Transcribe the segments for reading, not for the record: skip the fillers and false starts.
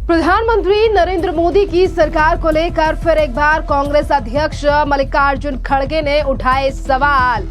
प्रधानमंत्री नरेंद्र मोदी की सरकार को लेकर फिर एक बार कांग्रेस अध्यक्ष मल्लिकार्जुन खड़गे ने उठाए सवाल।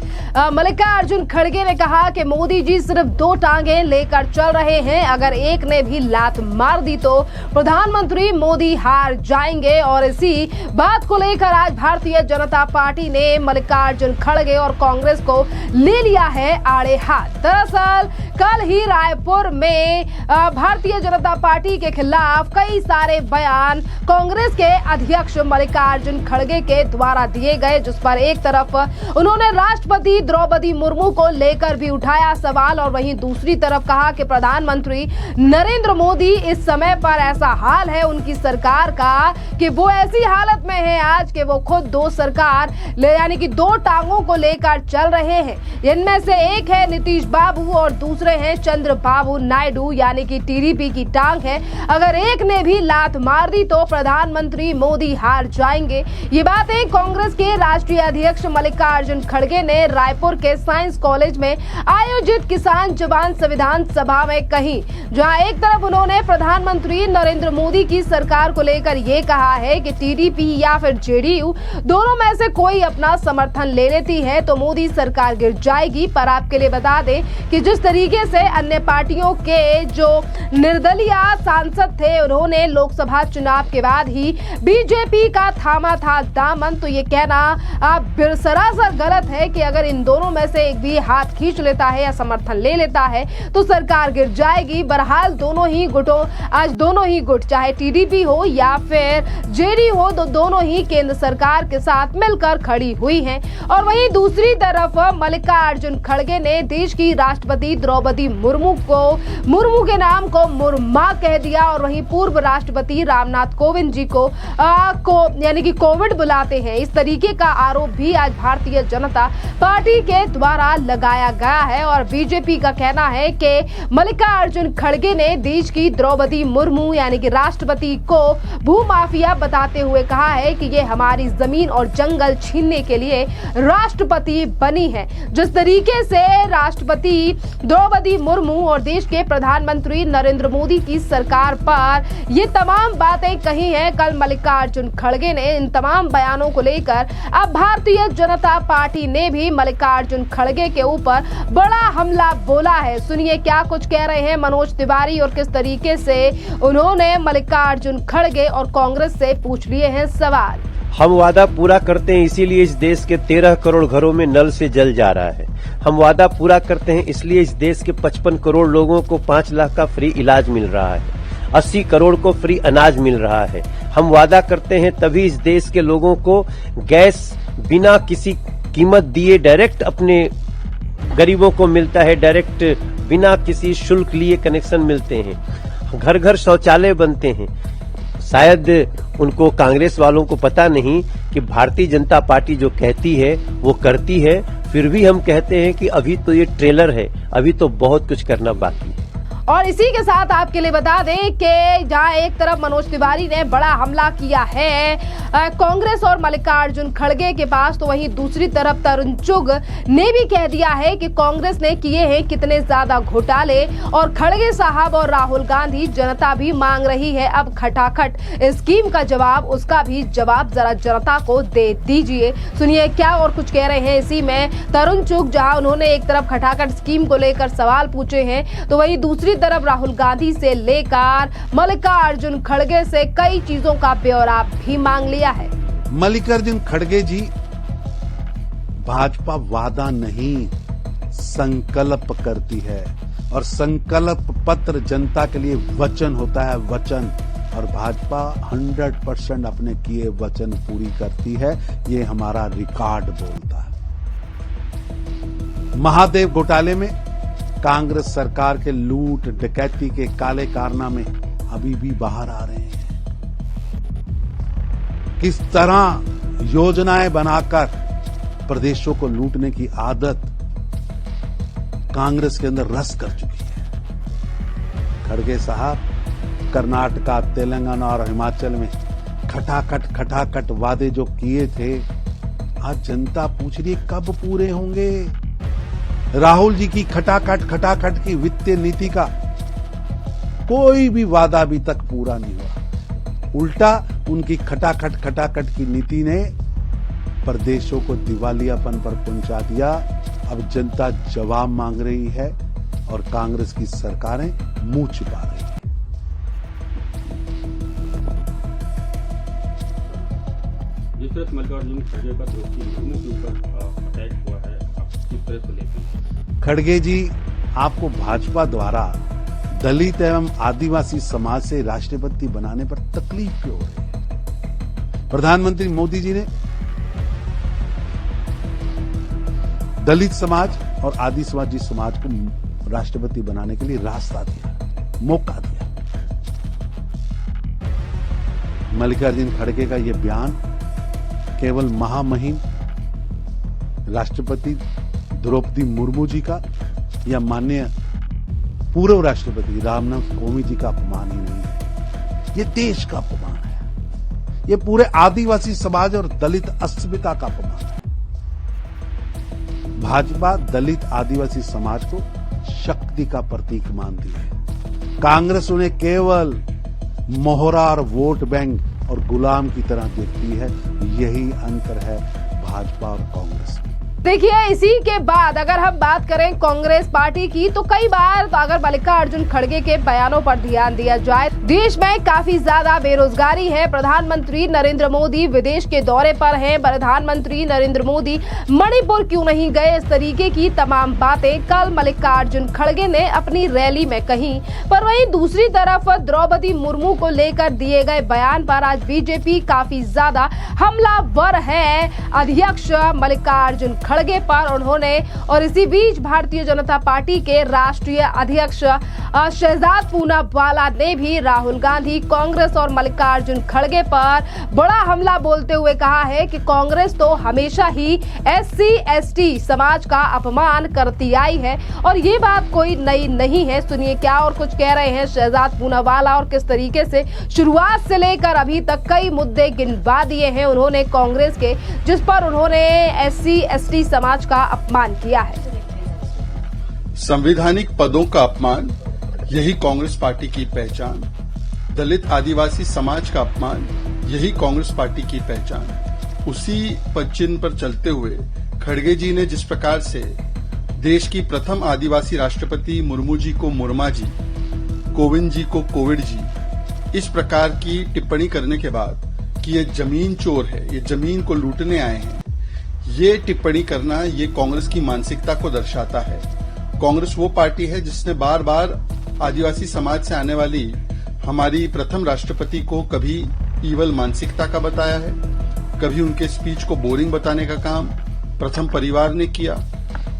मल्लिकार्जुन खड़गे ने कहा कि मोदी जी सिर्फ दो टांगे लेकर चल रहे हैं, अगर एक ने भी लात मार दी तो प्रधानमंत्री मोदी हार जाएंगे। और इसी बात को लेकर आज भारतीय जनता पार्टी ने मल्लिकार्जुन खड़गे और कांग्रेस को ले लिया है आड़े हाथ। दरअसल कल ही रायपुर में भारतीय जनता पार्टी के खिलाफ कई सारे बयान कांग्रेस के अध्यक्ष मल्लिकार्जुन खड़गे के द्वारा दिए गए, जिस पर एक तरफ उन्होंने राष्ट्रपति द्रौपदी मुर्मू को लेकर भी उठाया सवाल और वहीं दूसरी तरफ कहा कि प्रधानमंत्री नरेंद्र मोदी इस समय पर ऐसा हाल है उनकी सरकार का कि वो ऐसी हालत में है आज कि वो खुद दो सरकार यानी कि दो टांगों को लेकर चल रहे हैं। इनमें से एक है नीतीश बाबू और दूसरे हैं चंद्रबाबू नायडू यानी कि टीडीपी की टांग है। अगर एक ने भी लात मार दी तो प्रधानमंत्री मोदी हार जाएंगे। ये बातें कांग्रेस के राष्ट्रीय अध्यक्ष मल्लिकार्जुन खड़गे ने रायपुर के साइंस कॉलेज में आयोजित किसान जवान संविधान सभा में कही, जहां एक तरफ उन्होंने प्रधानमंत्री नरेंद्र मोदी की सरकार को लेकर ये कहा है कि टीडीपी या फिर जेडीयू दोनों में से कोई अपना समर्थन ले लेती है तो मोदी सरकार गिर जाएगी। पर आपके लिए बता दें कि जिस तरीके से अन्य पार्टियों के जो निर्दलीय सांसद थे उन्होंने लोकसभा चुनाव के बाद ही बीजेपी का थामा था दामन, तो ये कहना सरासर गलत है कि अगर इन दोनों में से एक भी हाथ खींच लेता है या समर्थन ले लेता है तो सरकार गिर जाएगी। बहरहाल दोनों ही गुट चाहे टीडीपी हो या फिर जेडीयू हो, दोनों ही केंद्र सरकार के साथ मिलकर खड़ी हुई हैं। और वहीं दूसरी तरफ मल्लिकार्जुन खड़गे ने देश की राष्ट्रपति द्रौपदी मुर्मू के नाम को मुर्मा कह दिया और वहीं पूर्व राष्ट्रपति रामनाथ कोविंद जी को यानी कि कोविड बुलाते हैं। इस तरीके का आरोप भी आज भारतीय जनता पार्टी के द्वारा लगाया गया है और बीजेपी का कहना है कि मल्लिकार्जुन खड़गे ने देश की द्रौपदी मुर्मू यानी कि राष्ट्रपति को भूमाफिया बताते हुए कहा है कि ये हमारी जमीन और जंगल छीनने के लिए राष्ट्रपति बनी है। जिस तरीके से राष्ट्रपति द्रौपदी मुर्मू और देश के प्रधानमंत्री नरेंद्र मोदी की सरकार पर ये तमाम बातें कही हैं कल मल्लिकार्जुन खड़गे ने, इन तमाम बयानों को लेकर अब भारतीय जनता पार्टी ने भी मल्लिकार्जुन खड़गे के ऊपर बड़ा हमला बोला है। सुनिए क्या कुछ कह रहे हैं मनोज तिवारी और किस तरीके से उन्होंने मल्लिकार्जुन खड़गे और कांग्रेस से पूछ लिए हैं सवाल। हम वादा पूरा करते हैं इसीलिए इस देश के 13 करोड़ घरों में नल से जल जा रहा है। हम वादा पूरा करते हैं इसलिए इस देश के 55 करोड़ लोगों को 5 लाख का फ्री इलाज मिल रहा है, 80 करोड़ को फ्री अनाज मिल रहा है। हम वादा करते हैं तभी इस देश के लोगों को गैस बिना किसी कीमत दिए डायरेक्ट अपने गरीबों को मिलता है, डायरेक्ट बिना किसी शुल्क लिए कनेक्शन मिलते हैं, घर घर शौचालय बनते हैं। शायद उनको कांग्रेस वालों को पता नहीं कि भारतीय जनता पार्टी जो कहती है वो करती है। फिर भी हम कहते हैं कि अभी तो ये ट्रेलर है, अभी तो बहुत कुछ करना बाकी है। और इसी के साथ आपके लिए बता दें कि जहां एक तरफ मनोज तिवारी ने बड़ा हमला किया है कांग्रेस और मल्लिकार्जुन खड़गे के पास, तो वहीं दूसरी तरफ तरुण चुग ने भी कह दिया है कि कांग्रेस ने किए हैं कितने ज्यादा घोटाले और खड़गे साहब और राहुल गांधी जनता भी मांग रही है अब खटाखट स्कीम का जवाब, उसका भी जवाब जरा जनता को दे दीजिए। सुनिए क्या और कुछ कह रहे हैं इसी में तरुण चुग, जहां उन्होंने एक तरफ खटाखट स्कीम को लेकर सवाल पूछे हैं तो वहीं दूसरी तरफ राहुल गांधी से लेकर मल्लिकार्जुन खड़गे से कई चीजों का ब्यौरा भी मांग लिया है। मल्लिकार्जुन खड़गे जी, भाजपा वादा नहीं संकल्प करती है और संकल्प पत्र जनता के लिए वचन होता है, वचन। और भाजपा 100% अपने किए वचन पूरी करती है, ये हमारा रिकॉर्ड बोलता है। महादेव घोटाले में कांग्रेस सरकार के लूट डकैती के काले कारनामे अभी भी बाहर आ रहे हैं। किस तरह योजनाएं बनाकर प्रदेशों को लूटने की आदत कांग्रेस के अंदर रस कर चुकी है। खड़गे साहब, कर्नाटका, तेलंगाना और हिमाचल में खटाखट वादे जो किए थे, आज जनता पूछ रही है कब पूरे होंगे। राहुल जी की खटाखट की वित्तीय नीति का कोई भी वादा अभी तक पूरा नहीं हुआ। उल्टा उनकी खटाखट की नीति ने प्रदेशों को दिवालियापन पर पहुंचा दिया। अब जनता जवाब मांग रही है और कांग्रेस की सरकारें मुंह छिपा रही है। जिस तरह से मल्लिकार्जुन खड़गे पर द्रौपदी मुर्मू के ऊपर अटैक हुआ है, आप किस तरह से लेते हैं? खड़गे जी, आपको भाजपा द्वारा दलित एवं आदिवासी समाज से राष्ट्रपति बनाने पर तकलीफ क्यों हो रही है? प्रधानमंत्री मोदी जी ने दलित समाज और आदिवासी समाज को राष्ट्रपति बनाने के लिए रास्ता दिया, मौका दिया। मल्लिकार्जुन खड़गे का यह बयान केवल महामहिम राष्ट्रपति द्रौपदी मुर्मू जी का या माननीय पूर्व राष्ट्रपति रामनाथ कोविंद जी का अपमान ही नहीं है, ये देश का अपमान है। ये पूरे आदिवासी समाज और दलित अस्मिता का अपमान है। भाजपा दलित आदिवासी समाज को शक्ति का प्रतीक मानती है। कांग्रेस उन्हें केवल मोहरा और वोट बैंक और गुलाम की तरह देखती है। यही अंतर है भाजपा और कांग्रेस में। देखिए, इसी के बाद अगर हम बात करें कांग्रेस पार्टी की, तो कई बार अगर मल्लिकार्जुन खड़गे के बयानों पर ध्यान दिया जाए, देश में काफी ज्यादा बेरोजगारी है। प्रधानमंत्री नरेंद्र मोदी विदेश के दौरे पर हैं। प्रधानमंत्री नरेंद्र मोदी मणिपुर क्यों नहीं गए, इस तरीके की तमाम बातें कल मल्लिकार्जुन खड़गे ने अपनी रैली में कही। पर वहीं दूसरी तरफ द्रौपदी मुर्मू को लेकर दिए गए बयान पर आज बीजेपी काफी ज्यादा हमलावर है अध्यक्ष मल्लिकार्जुन खड़गे पर उन्होंने। और इसी बीच भारतीय जनता पार्टी के राष्ट्रीय अध्यक्ष शहजाद पूनावाला ने भी राहुल गांधी, कांग्रेस और मल्लिकार्जुन खड़गे पर बड़ा हमला बोलते हुए कहा है कि कांग्रेस तो हमेशा ही SC/ST समाज का अपमान करती आई है और ये बात कोई नई नहीं है। सुनिए क्या और कुछ कह रहे हैं शहजाद पूनावाला और किस तरीके से शुरुआत से लेकर अभी तक कई मुद्दे गिनवा दिए हैं उन्होंने कांग्रेस के, जिस पर उन्होंने SC/ST समाज का अपमान किया है। संवैधानिक पदों का अपमान, यही कांग्रेस पार्टी की पहचान। दलित आदिवासी समाज का अपमान, यही कांग्रेस पार्टी की पहचान। उसी पदचिन्ह पर चलते हुए खड़गे जी ने जिस प्रकार से देश की प्रथम आदिवासी राष्ट्रपति मुर्मू जी को मुर्मा जी, कोविंद जी को कोविड जी, इस प्रकार की टिप्पणी करने के बाद कि ये जमीन चोर है, ये जमीन को लूटने आए हैं, ये टिप्पणी करना ये कांग्रेस की मानसिकता को दर्शाता है। कांग्रेस वो पार्टी है जिसने बार बार आदिवासी समाज से आने वाली हमारी प्रथम राष्ट्रपति को कभी ईवल मानसिकता का बताया है, कभी उनके स्पीच को बोरिंग बताने का काम प्रथम परिवार ने किया।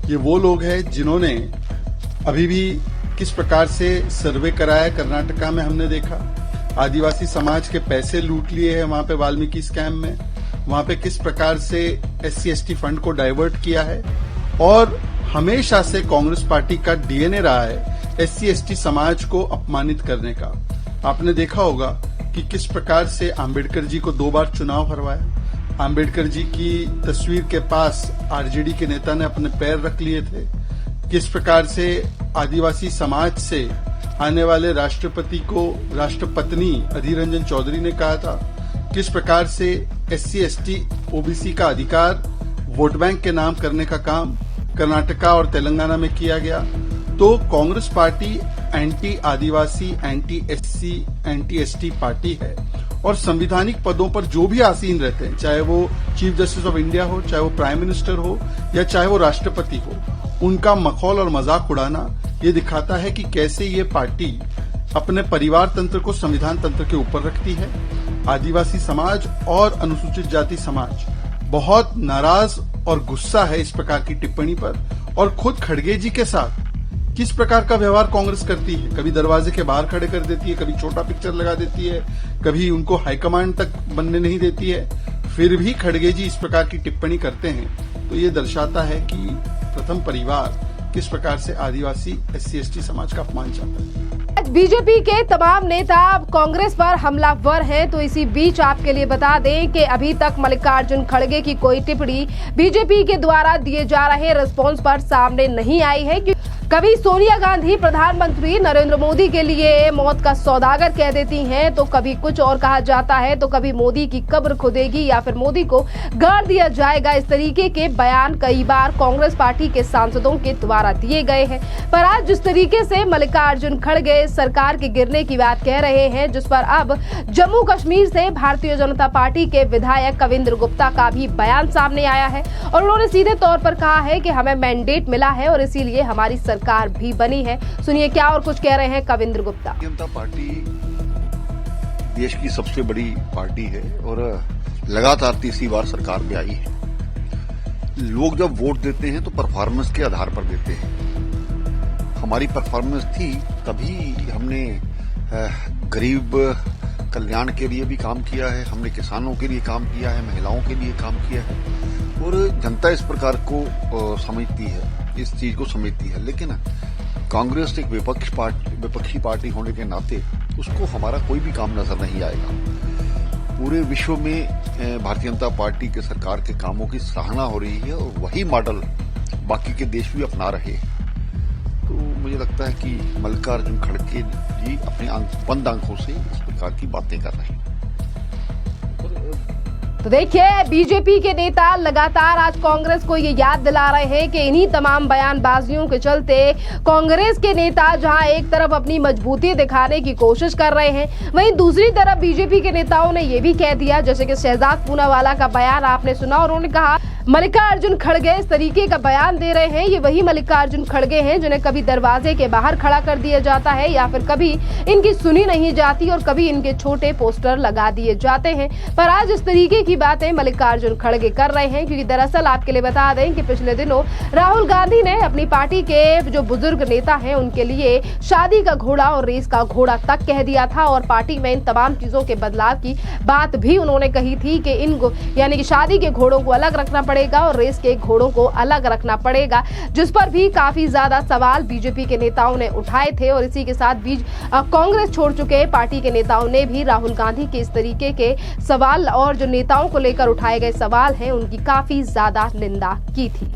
ये वो लोग हैं जिन्होंने अभी भी किस प्रकार से सर्वे कराया कर्नाटका में, हमने देखा आदिवासी समाज के पैसे लूट लिए हैं वहां पे वाल्मीकि स्कैम में, वहां पे किस प्रकार से SC/ST फंड को डाइवर्ट किया है। और हमेशा से कांग्रेस पार्टी का DNA रहा है SC/ST समाज को अपमानित करने का। आपने देखा होगा कि किस प्रकार से आंबेडकर जी को 2 बार चुनाव हरवाया। आंबेडकर जी की तस्वीर के पास RJD के नेता ने अपने पैर रख लिए थे। किस प्रकार से आदिवासी समाज से आने वाले राष्ट्रपति को राष्ट्रपत्नी अधीर रंजन चौधरी ने कहा था। किस प्रकार से SC/ST OBC का अधिकार वोट बैंक के नाम करने का काम कर्नाटका और तेलंगाना में किया गया। तो Congress party anti adivasi, anti SC, anti ST party है और संवैधानिक पदों पर जो भी आसीन रहते हैं, चाहे वो चीफ जस्टिस ऑफ इंडिया हो, चाहे वो प्राइम मिनिस्टर हो या चाहे वो राष्ट्रपति हो, उनका मखौल और मजाक उड़ाना ये दिखाता है कि कैसे ये पार्टी अपने परिवार तंत्र को संविधान तंत्र के ऊपर रखती है। आदिवासी समाज और अनुसूचित जाति समाज बहुत नाराज और गुस्सा है इस प्रकार की टिप्पणी पर। और खुद खड़गे जी के साथ किस प्रकार का व्यवहार कांग्रेस करती है, कभी दरवाजे के बाहर खड़े कर देती है, कभी छोटा पिक्चर लगा देती है, कभी उनको हाईकमांड तक बनने नहीं देती है, फिर भी खड़गे जी इस प्रकार की टिप्पणी करते हैं। तो ये दर्शाता है कि प्रथम परिवार किस प्रकार से आदिवासी SC/ST समाज का अपमान चाहता है। बीजेपी के तमाम नेता अब कांग्रेस पर हमलावर हैं। तो इसी बीच आपके लिए बता दें कि अभी तक मल्लिकार्जुन खड़गे की कोई टिप्पणी बीजेपी के द्वारा दिए जा रहे रिस्पॉन्स पर सामने नहीं आई है। कभी सोनिया गांधी प्रधानमंत्री नरेंद्र मोदी के लिए मौत का सौदागर कह देती हैं, तो कभी कुछ और कहा जाता है, तो कभी मोदी की कब्र खुदेगी या फिर मोदी को गाड़ दिया जाएगा। इस तरीके के बयान कई बार कांग्रेस पार्टी के सांसदों के द्वारा दिए गए हैं। पर आज जिस तरीके से मल्लिकार्जुन खड़गे सरकार के गिरने की बात कह रहे हैं, जिस पर अब जम्मू कश्मीर से भारतीय जनता पार्टी के विधायक कविंद्र गुप्ता का भी बयान सामने आया है और उन्होंने सीधे तौर पर कहा है कि हमें मैंडेट मिला है और इसीलिए हमारी सरकार भी बनी है। सुनिए क्या और कुछ कह रहे हैं कविंद्र गुप्ता। जनता पार्टी देश की सबसे बड़ी पार्टी है और लगातार तीसरी बार सरकार में आई है। लोग जब वोट देते हैं तो परफॉर्मेंस के आधार पर देते हैं। हमारी परफॉर्मेंस थी तभी हमने गरीब कल्याण के लिए भी काम किया है, हमने किसानों के लिए काम किया है, महिलाओं के लिए काम किया है और जनता इस प्रकार को समझती है, इस चीज को समझती है। लेकिन कांग्रेस एक विपक्षी पार्टी होने के नाते उसको हमारा कोई भी काम नजर नहीं आएगा। पूरे विश्व में भारतीय जनता पार्टी के सरकार के कामों की सराहना हो रही है और वही मॉडल बाकी के देश भी अपना रहे हैं। तो मुझे लगता है कि मल्लिकार्जुन खड़गे जी अपने बंद आंखों से इस प्रकार की बातें कर रहे हैं। तो देखिए, बीजेपी के नेता लगातार आज कांग्रेस को ये याद दिला रहे हैं कि इन्हीं तमाम बयानबाजियों के चलते कांग्रेस के नेता जहां एक तरफ अपनी मजबूती दिखाने की कोशिश कर रहे हैं, वहीं दूसरी तरफ बीजेपी के नेताओं ने ये भी कह दिया, जैसे कि शहजाद पूनावाला का बयान आपने सुना और उन्होंने कहा मल्लिकार्जुन खड़गे इस तरीके का बयान दे रहे हैं, ये वही मल्लिकार्जुन खड़गे हैं जिन्हें कभी दरवाजे के बाहर खड़ा कर दिया जाता है या फिर कभी इनकी सुनी नहीं जाती और कभी इनके छोटे पोस्टर लगा दिए जाते हैं। पर आज इस तरीके की बातें मल्लिकार्जुन खड़गे कर रहे हैं, क्योंकि दरअसल आपके लिए बता दें कि पिछले दिनों राहुल गांधी ने अपनी पार्टी के जो बुजुर्ग नेता हैं उनके लिए शादी का घोड़ा और रेस का घोड़ा तक कह दिया था और पार्टी में इन तमाम चीजों के बदलाव की बात भी उन्होंने कही थी कि इनको यानी कि शादी के घोड़ों को अलग रखना पड़ेगा और रेस के घोड़ों को अलग रखना पड़ेगा, जिस पर भी काफी ज्यादा सवाल बीजेपी के नेताओं ने उठाए थे। और इसी के साथ कांग्रेस छोड़ चुके पार्टी के नेताओं ने भी राहुल गांधी के इस तरीके के सवाल और जो नेताओं को लेकर उठाए गए सवाल हैं उनकी काफी ज्यादा निंदा की थी।